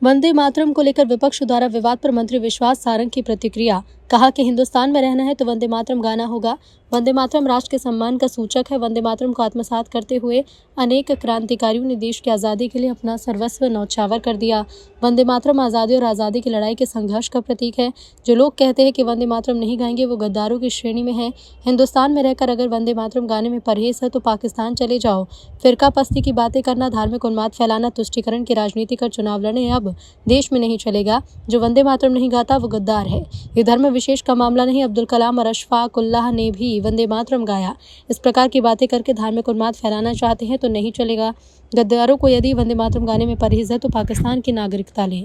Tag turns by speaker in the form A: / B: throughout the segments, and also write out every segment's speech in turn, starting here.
A: वंदे मातरम को लेकर विपक्ष द्वारा विवाद पर मंत्री विश्वास सारंग की प्रतिक्रिया। कहा कि हिंदुस्तान में रहना है तो वंदे मातरम गाना होगा। वंदे मातरम राष्ट्र के सम्मान का सूचक है। वंदे मातरम को आत्मसात करते हुए अनेक क्रांतिकारियों ने देश की आज़ादी के लिए अपना सर्वस्व न्यौछावर कर दिया। वंदे मातरम आज़ादी और आज़ादी की लड़ाई के संघर्ष का प्रतीक है। जो लोग कहते हैं कि वंदे मातरम नहीं गाएंगे वो गद्दारों की श्रेणी में है। हिंदुस्तान में रहकर अगर वंदे मातरम गाने में परहेज है तो पाकिस्तान चले जाओ। फिरका पस्ती की बातें करना, धार्मिक उन्माद फैलाना, तुष्टीकरण की राजनीति कर चुनाव लड़ने अब देश में नहीं चलेगा। जो वंदे मातरम नहीं गाता वो गद्दार है। ये धर्म विशेष का मामला नहीं। अब्दुल कलाम और अशफाक उल्लाह ने भी वंदे मातरम गाया। इस प्रकार की बातें करके धार्मिक उन्माद फैलाना चाहते हैं तो नहीं चलेगा। गद्दारों को यदि वंदे मातरम गाने में परहेज है तो पाकिस्तान की नागरिकता लें।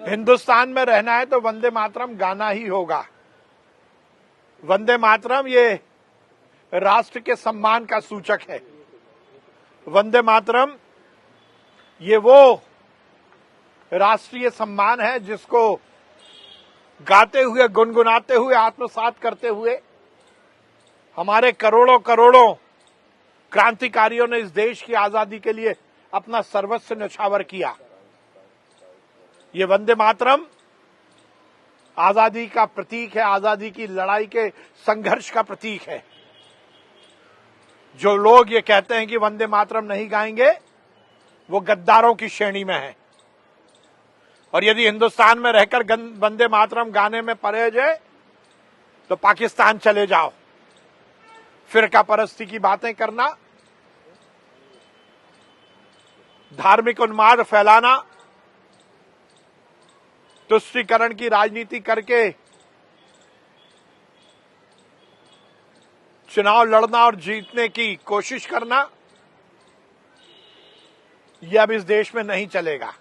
B: हिंदुस्तान में रहना है तो वंदे मातरम गाना ही होगा। वंदे मातरम ये राष्ट्र के सम्मान का सूचक है। वंदे मातरम ये वो राष्ट्रीय सम्मान है जिसको गाते हुए, गुनगुनाते हुए, आत्मसात करते हुए हमारे करोड़ों करोड़ों क्रांतिकारियों ने इस देश की आजादी के लिए अपना सर्वस्व न्यौछावर किया। ये वंदे मातरम आजादी का प्रतीक है, आजादी की लड़ाई के संघर्ष का प्रतीक है। जो लोग ये कहते हैं कि वंदे मातरम नहीं गाएंगे वो गद्दारों की श्रेणी में है। और यदि हिंदुस्तान में रहकर वंदे मातरम गाने में परहेज है तो पाकिस्तान चले जाओ। फिरका परस्ती की बातें करना, धार्मिक उन्माद फैलाना, तुष्टीकरण की राजनीति करके चुनाव लड़ना और जीतने की कोशिश करना, यह अब इस देश में नहीं चलेगा।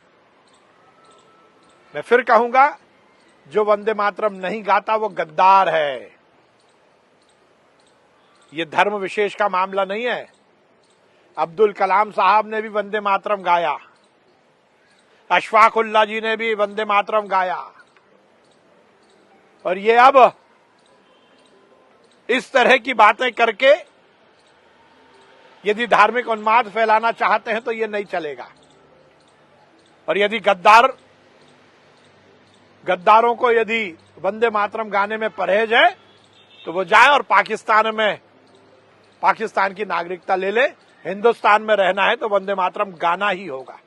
B: मैं फिर कहूंगा, जो वंदे मातरम नहीं गाता वो गद्दार है। ये धर्म विशेष का मामला नहीं है। अब्दुल कलाम साहब ने भी वंदे मातरम गाया, अशफाक उल्लाह जी ने भी वंदे मातरम गाया। और ये अब इस तरह की बातें करके यदि धार्मिक उन्माद फैलाना चाहते हैं तो ये नहीं चलेगा। और यदि गद्दारों को यदि वंदे मातरम गाने में परहेज है तो वो जाए और पाकिस्तान की नागरिकता ले ले। हिंदुस्तान में रहना है तो वंदे मातरम गाना ही होगा।